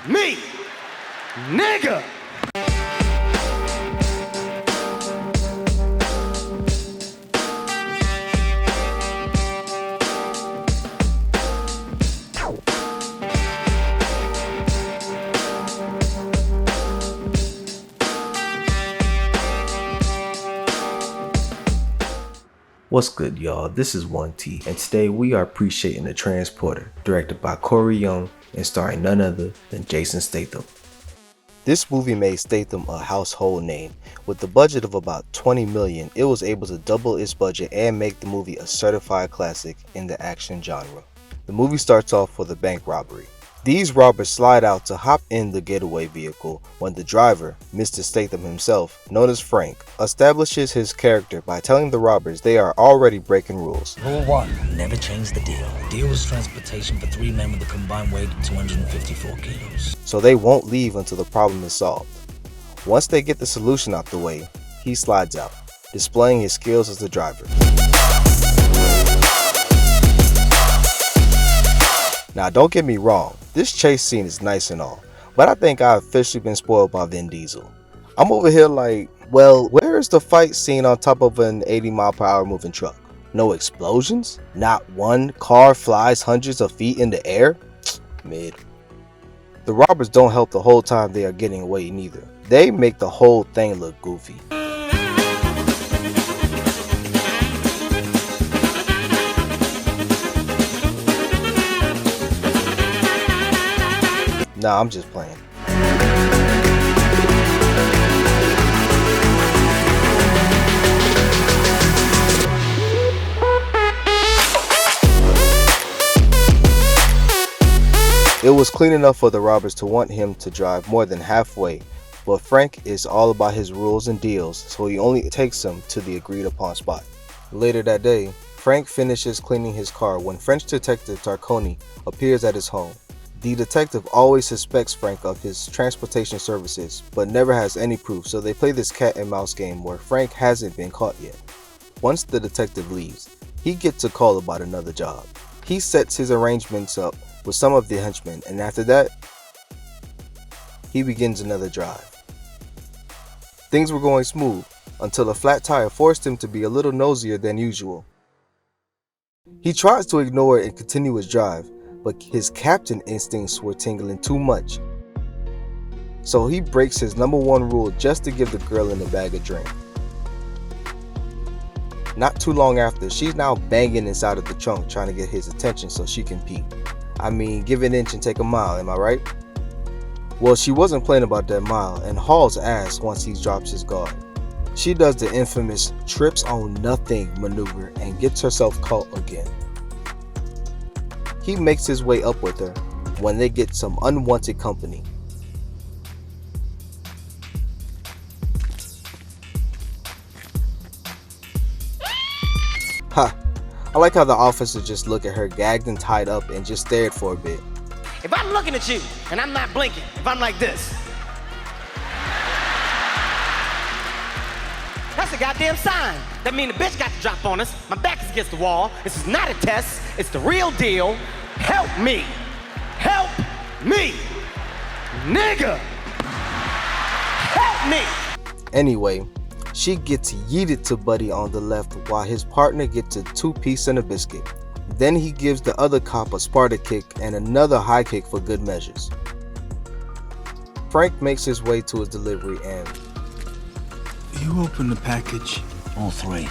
me, nigga. What's good, y'all? This is 1T, and today we are appreciating The Transporter, directed by Corey Young and starring none other than Jason Statham. This movie made Statham a household name. With the budget of about $20 million, it was able to double its budget and make the movie a certified classic in the action genre. The movie starts off with a bank robbery. These robbers slide out to hop in the getaway vehicle when the driver, Mr. Statham himself, known as Frank, establishes his character by telling the robbers they are already breaking rules. Rule 1, never change the deal. Deal was transportation for 3 men with a combined weight of 254 kilos. So they won't leave until the problem is solved. Once they get the solution out the way, he slides out, displaying his skills as the driver. Now don't get me wrong, this chase scene is nice and all, but I think I've officially been spoiled by Vin Diesel. I'm over here like, well, where is the fight scene on top of an 80-mile-per-hour moving truck? No explosions? Not one car flies hundreds of feet in the air? Mid. The robbers don't help the whole time they are getting away neither. They make the whole thing look goofy. Nah, I'm just playing. It was clean enough for the robbers to want him to drive more than halfway, but Frank is all about his rules and deals, so he only takes them to the agreed upon spot. Later that day, Frank finishes cleaning his car when French detective Tarconi appears at his home. The detective always suspects Frank of his transportation services, but never has any proof, so they play this cat and mouse game where Frank hasn't been caught yet. Once the detective leaves, he gets a call about another job. He sets his arrangements up with some of the henchmen, and after that, he begins another drive. Things were going smooth until a flat tire forced him to be a little nosier than usual. He tries to ignore it and continue his drive, but his captain instincts were tingling too much. So he breaks his number one rule just to give the girl in the bag a drink. Not too long after, she's now banging inside of the trunk trying to get his attention so she can pee. I mean, give an inch and take a mile, am I right? Well, she wasn't playing about that mile and hauls ass once he drops his guard. She does the infamous trips on nothing maneuver and gets herself caught again. He makes his way up with her when they get some unwanted company. Ha! I like how the officer just looked at her gagged and tied up and just stared for a bit. If I'm looking at you and I'm not blinking, if I'm like this, that's a goddamn sign. That means the bitch got to drop on us. My back is against the wall. This is not a test. It's the real deal. Help me. Help me. Nigga. Help me. Anyway, she gets yeeted to Buddy on the left while his partner gets a 2-piece and a biscuit. Then he gives the other cop a Sparta kick and another high kick for good measures. Frank makes his way to his delivery and... You open the package. All 3.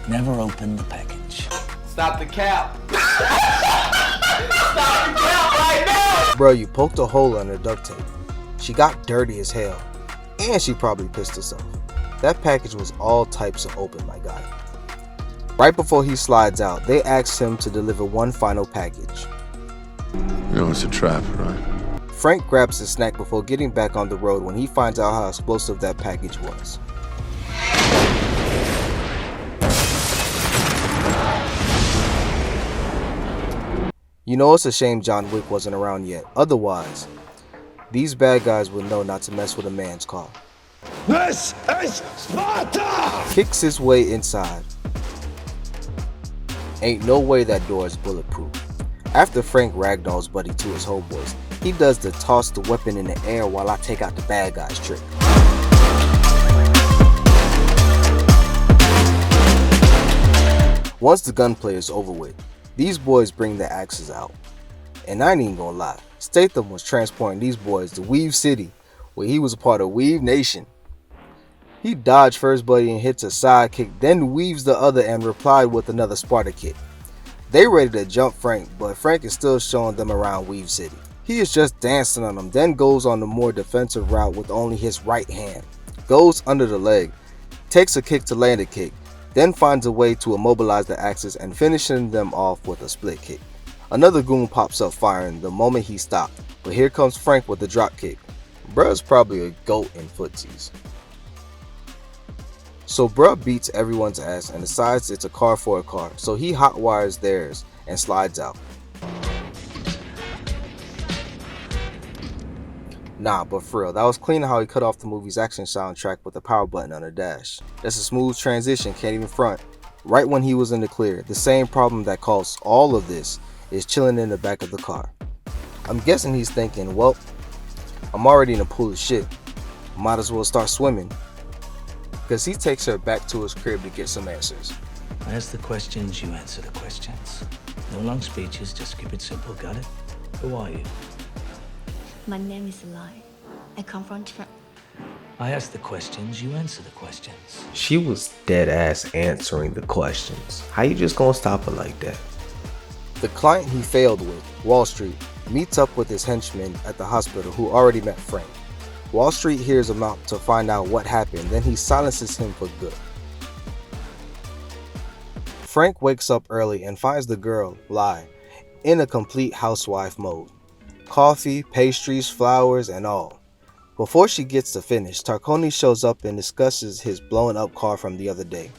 Never open the package. Stop the cap. Stop the cap right now. Bro, you poked a hole in her duct tape. She got dirty as hell. And she probably pissed herself. That package was all types of open, my guy. Right before he slides out, they ask him to deliver one final package. You know it's a trap, right? Frank grabs his snack before getting back on the road when he finds out how explosive that package was. You know, it's a shame John Wick wasn't around yet. Otherwise, these bad guys would know not to mess with a man's car. This is Sparta! Kicks his way inside. Ain't no way that door is bulletproof. After Frank ragdolls Buddy to his homeboys, he does the toss the weapon in the air while I take out the bad guys trick. Once the gunplay is over with, these boys bring the axes out. And I ain't even gonna lie, Statham was transporting these boys to Weave City, where he was a part of Weave Nation. He dodged first Buddy and hits a side kick, then weaves the other and replied with another Sparta kick. They ready to jump Frank, but Frank is still showing them around Weave City. He is just dancing on them, then goes on the more defensive route with only his right hand. Goes under the leg, takes a kick to land a kick, then finds a way to immobilize the axes and finishing them off with a split kick. Another goon pops up firing the moment he stopped, but here comes Frank with the drop kick. Bruh's probably a goat in footsies. So bruh beats everyone's ass and decides it's a car for a car, so he hotwires theirs and slides out. Nah, but for real, that was clean how he cut off the movie's action soundtrack with the power button on the dash. That's a smooth transition, can't even front. Right when he was in the clear, the same problem that caused all of this is chilling in the back of the car. I'm guessing he's thinking, well, I'm already in a pool of shit, might as well start swimming. Because he takes her back to his crib to get some answers. I ask the questions, you answer the questions. No long speeches, just keep it simple, got it? Who are you? My name is Lai. I come from Japan. I ask the questions, you answer the questions. She was dead ass answering the questions. How you just gonna stop her like that? The client he failed with, Wall Street, meets up with his henchmen at the hospital who already met Frank. Wall Street hears him out to find out what happened, then he silences him for good. Frank wakes up early and finds the girl, Lai, in a complete housewife mode. Coffee, pastries, flowers, and all. Before she gets to finish, Tarconi shows up and discusses his blown up car from the other day.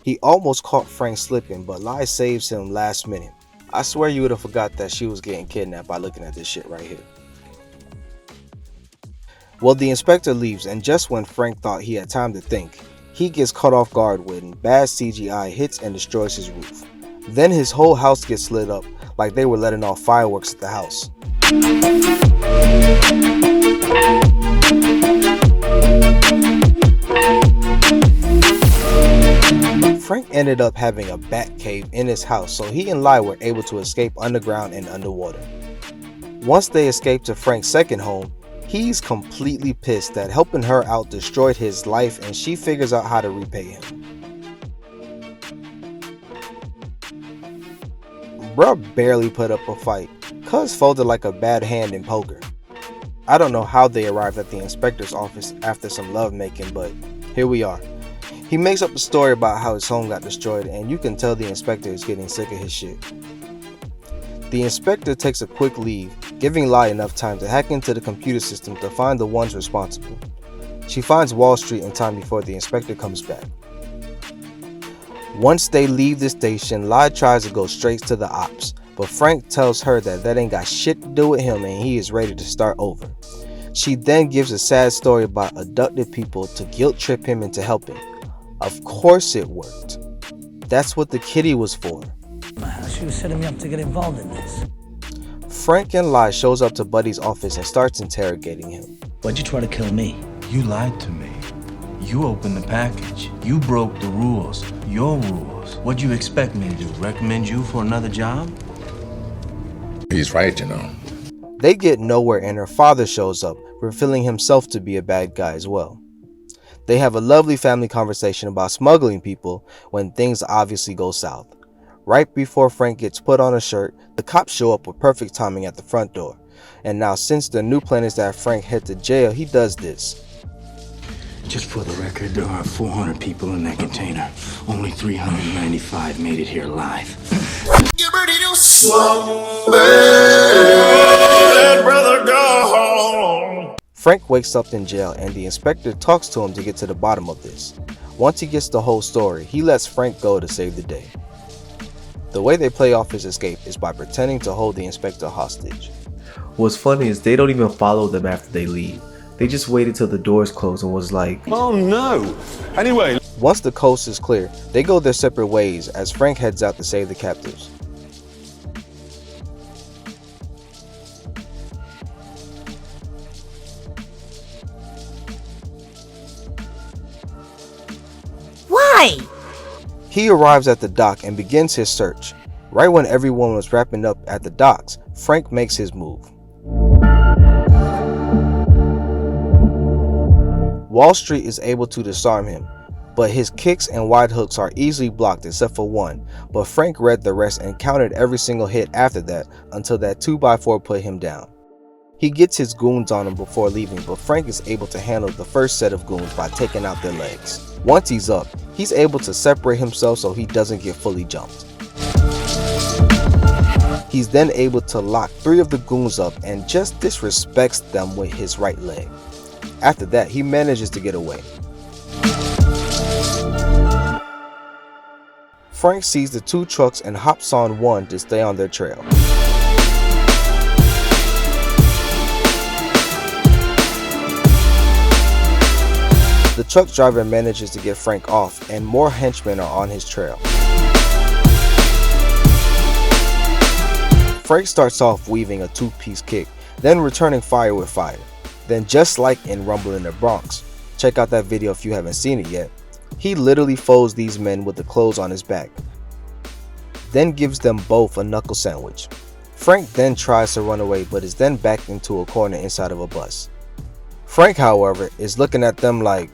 He almost caught Frank slipping, but Lai saves him last minute. I swear you would have forgot that she was getting kidnapped by looking at this shit right here. Well, the inspector leaves, and just when Frank thought he had time to think, he gets caught off guard when bad CGI hits and destroys his roof. Then his whole house gets lit up like they were letting off fireworks at the house. Frank ended up having a bat cave in his house, so he and Lai were able to escape underground and underwater. Once they escape to Frank's second home, he's completely pissed that helping her out destroyed his life, and she figures out how to repay him. Bruh barely put up a fight, cuz folded like a bad hand in poker. I don't know how they arrived at the inspector's office after some lovemaking, but here we are. He makes up a story about how his home got destroyed, and you can tell the inspector is getting sick of his shit. The inspector takes a quick leave, giving Lai enough time to hack into the computer system to find the ones responsible. She finds Wall Street in time before the inspector comes back. Once they leave the station, Lai tries to go straight to the ops, but Frank tells her that ain't got shit to do with him and he is ready to start over. She then gives a sad story about abducted people to guilt trip him into helping. Of course it worked. That's what the kitty was for. She was setting me up to get involved in this. Frank and Lai shows up to Buddy's office and starts interrogating him. Why'd you try to kill me? You lied to me. You opened the package. You broke the rules. Your rules. What'd you expect me to do? Recommend you for another job? He's right, you know. They get nowhere and her father shows up, revealing himself to be a bad guy as well. They have a lovely family conversation about smuggling people when things obviously go south. Right before Frank gets put on a shirt, the cops show up with perfect timing at the front door. And now since the new plan is that Frank head to jail, he does this. Just for the record, there are 400 people in that container. Only 395 made it here alive. Get ready to slumber, let brother go home. Frank wakes up in jail and the inspector talks to him to get to the bottom of this. Once he gets the whole story, he lets Frank go to save the day. The way they play off his escape is by pretending to hold the inspector hostage. What's funny is they don't even follow them after they leave. They just waited till the doors closed and was like, Oh no! Anyway. Once the coast is clear, they go their separate ways as Frank heads out to save the captives. Why? He arrives at the dock and begins his search. Right when everyone was wrapping up at the docks, Frank makes his move. Wall Street is able to disarm him, but his kicks and wide hooks are easily blocked except for one, but Frank read the rest and countered every single hit after that until that 2x4 put him down. He gets his goons on him before leaving, but Frank is able to handle the first set of goons by taking out their legs. Once he's up, he's able to separate himself so he doesn't get fully jumped. He's then able to lock 3 of the goons up and just disrespects them with his right leg. After that, he manages to get away. Frank sees the 2 trucks and hops on one to stay on their trail. The truck driver manages to get Frank off, and more henchmen are on his trail. Frank starts off weaving a 2-piece kick, then returning fire with fire. Then, just like in Rumble in the Bronx, check out that video if you haven't seen it yet, he literally folds these men with the clothes on his back, then gives them both a knuckle sandwich. Frank then tries to run away but is then backed into a corner inside of a bus. Frank, however, is looking at them like,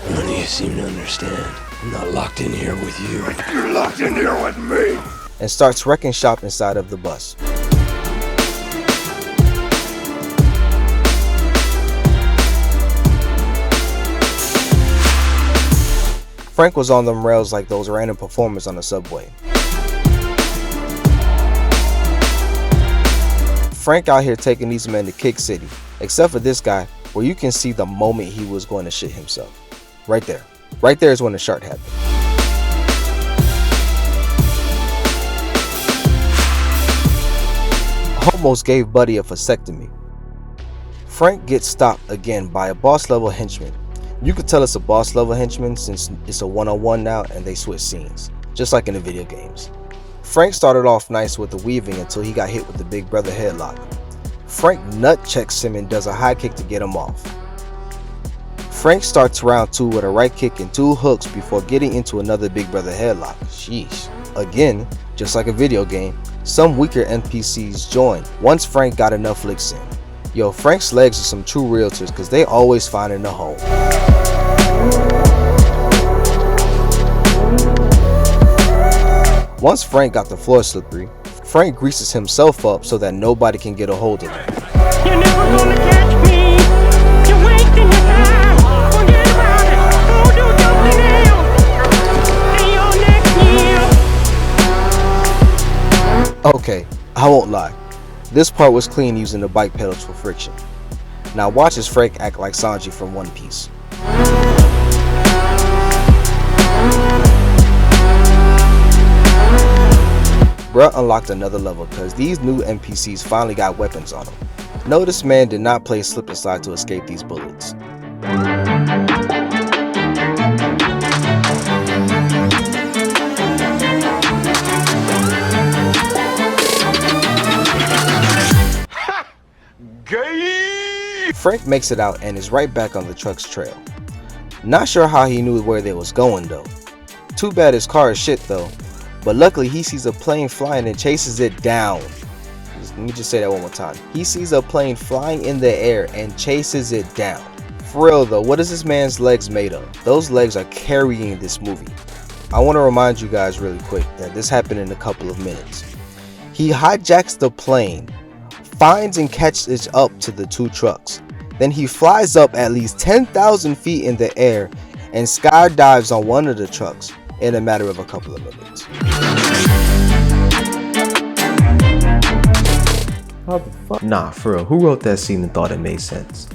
None of you seem to understand. I'm not locked in here with you. You're locked in here with me. and starts wrecking shop inside of the bus. Frank was on them rails like those random performers on the subway. Frank out here taking these men to Kick City, except for this guy, where you can see the moment he was going to shit himself. Right there. Right there is when the shark happened. Almost gave Buddy a vasectomy. Frank gets stopped again by a boss level henchman. You could tell it's a boss level henchman since it's a one-on-one now and they switch scenes, just like in the video games. Frank started off nice with the weaving until he got hit with the Big Brother headlock. Frank nut checks him and does a high kick to get him off. Frank starts round 2 with a right kick and 2 hooks before getting into another Big Brother headlock. Sheesh. Again, just like a video game, some weaker NPCs join once Frank got enough licks in. Yo, Frank's legs are some true realtors because they always finding a home. Once Frank got the floor slippery, Frank greases himself up so that nobody can get a hold of him. You're never gonna catch me. You're wasting your time. Forget about it. Go do something else. See you next year. Okay, I won't lie. This part was clean using the bike pedals for friction. Now watch as Frank act like Sanji from One Piece. Bruh unlocked another level because these new NPCs finally got weapons on them. No, this man did not play slip and slide to escape these bullets. Frank makes it out and is right back on the truck's trail. Not sure how he knew where they was going though. Too bad his car is shit though. But luckily he sees a plane flying and chases it down. Let me just say that one more time. He sees a plane flying in the air and chases it down. For real though, what is this man's legs made of? Those legs are carrying this movie. I want to remind you guys really quick that this happened in a couple of minutes. He hijacks the plane, finds and catches up to the 2 trucks. Then he flies up at least 10,000 feet in the air and skydives on one of the trucks in a matter of a couple of minutes. How the fuck? Nah, for real, who wrote that scene and thought it made sense?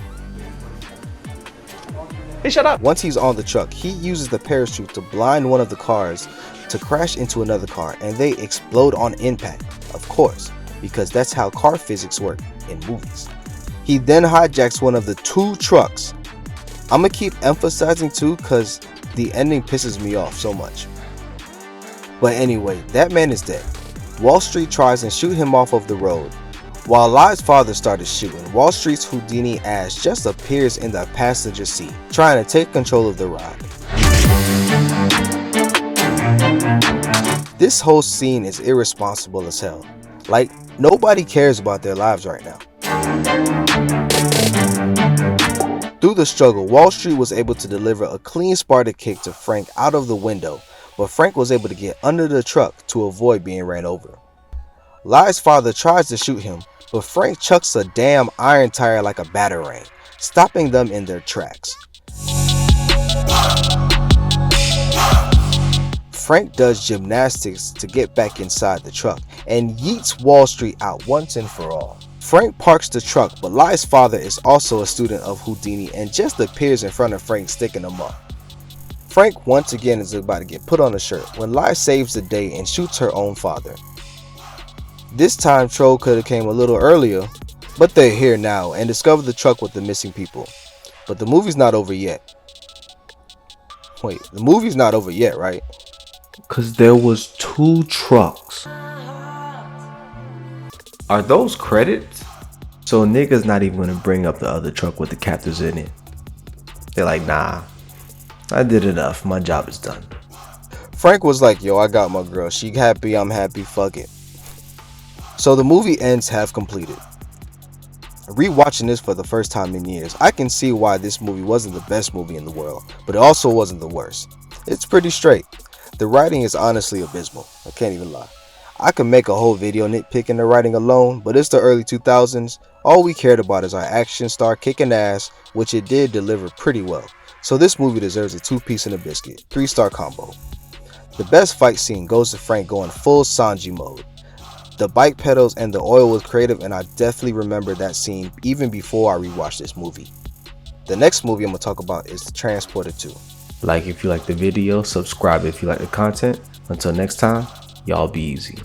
Hey, shut up! Once he's on the truck, he uses the parachute to blind one of the cars to crash into another car, and they explode on impact, of course, because that's how car physics work in movies. He then hijacks one of the 2 trucks. I'm gonna keep emphasizing 2 because the ending pisses me off so much. But anyway, that man is dead. Wall Street tries and shoot him off of the road. While Li's father started shooting, Wall Street's Houdini ass just appears in the passenger seat, trying to take control of the ride. This whole scene is irresponsible as hell. Like, nobody cares about their lives right now. Through the struggle, Wall Street was able to deliver a clean Sparta kick to Frank out of the window, but Frank was able to get under the truck to avoid being ran over. Lie's father tries to shoot him, but Frank chucks a damn iron tire like a batarang, stopping them in their tracks. Frank does gymnastics to get back inside the truck and yeets Wall Street out once and for all. Frank parks the truck, but Lie's father is also a student of Houdini and just appears in front of Frank, sticking him up. Frank once again is about to get put on a shirt when Lie saves the day and shoots her own father. This time Troll could have came a little earlier, but they're here now and discover the truck with the missing people. But the movie's not over yet. Wait, the movie's not over yet, right? Cause there was 2 trucks. Are those credits? So niggas not even gonna bring up the other truck with the captives in it. They're like, nah, I did enough, my job is done. Frank was like, yo, I got my girl, she happy, I'm happy, fuck it. So the movie ends half completed. Rewatching this for the first time in years, I can see why this movie wasn't the best movie in the world, but it also wasn't the worst. It's pretty straight. The writing is honestly abysmal, I can't even lie. I could make a whole video nitpicking the writing alone, but it's the early 2000s. All we cared about is our action star kicking ass, which it did deliver pretty well. So this movie deserves a 2-piece and a biscuit, 3-star combo. The best fight scene goes to Frank going full Sanji mode. The bike pedals and the oil was creative, and I definitely remember that scene even before I rewatched this movie. The next movie I'm going to talk about is The Transporter 2. Like if you like the video, subscribe if you like the content. Until next time, y'all be easy.